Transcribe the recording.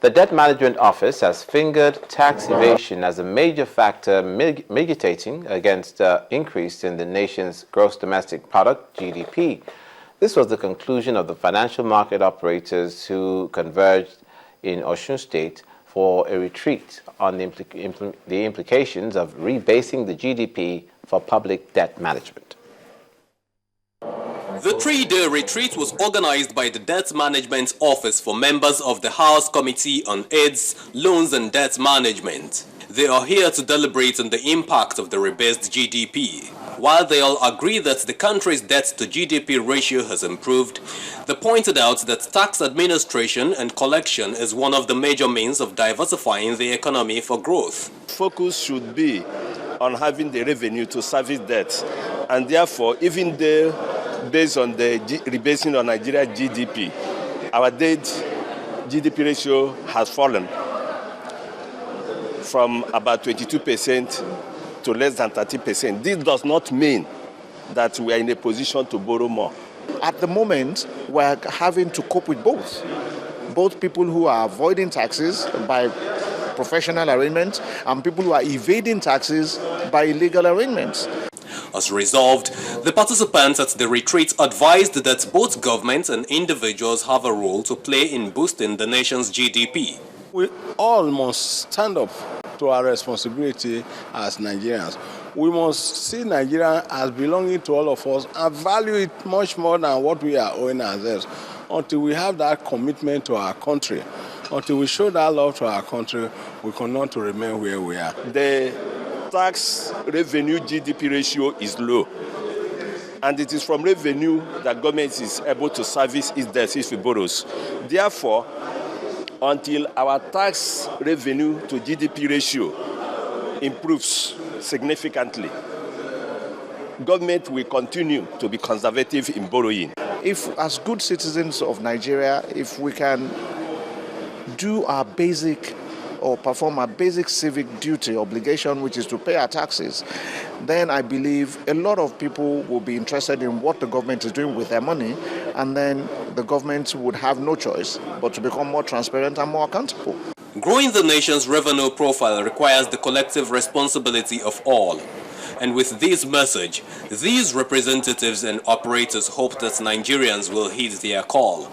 The Debt Management Office has fingered tax evasion as a major factor militating against the increase in the nation's gross domestic product, GDP. This was the conclusion of the financial market operators who converged in Osun State for a retreat on the implications of rebasing the GDP for public debt management. The three-day retreat was organized by the Debt Management Office for members of the House Committee on AIDS, Loans and Debt Management. They are here to deliberate on the impact of the rebased GDP. While they all agree that the country's debt-to-GDP ratio has improved, they pointed out that tax administration and collection is one of the major means of diversifying the economy for growth. Focus should be on having the revenue to service debt, and therefore, even though based on the rebasing of Nigeria GDP, our debt GDP ratio has fallen from about 22% to less than 30%. This does not mean that we are in a position to borrow more. At the moment, we're having to cope with both people who are avoiding taxes by professional arrangements and people who are evading taxes by illegal arrangements. As resolved, the participants at the retreat advised that both governments and individuals have a role to play in boosting the nation's GDP. We all must stand up to our responsibility as Nigerians. We must see Nigeria as belonging to all of us and value it much more than what we are owing ourselves. Until we have that commitment to our country, until we show that love to our country, we cannot remain where we are. The tax revenue GDP ratio is low, and it is from revenue that government is able to service its debts if it borrows. Therefore, until our tax revenue to GDP ratio improves significantly, government will continue to be conservative in borrowing. If, as good citizens of Nigeria, if we can do our basic or perform our basic civic duty, obligation, which is to pay our taxes, then I believe a lot of people will be interested in what the government is doing with their money, and then the government would have no choice but to become more transparent and more accountable. Growing the nation's revenue profile requires the collective responsibility of all. And with this message, these representatives and operators hope that Nigerians will heed their call.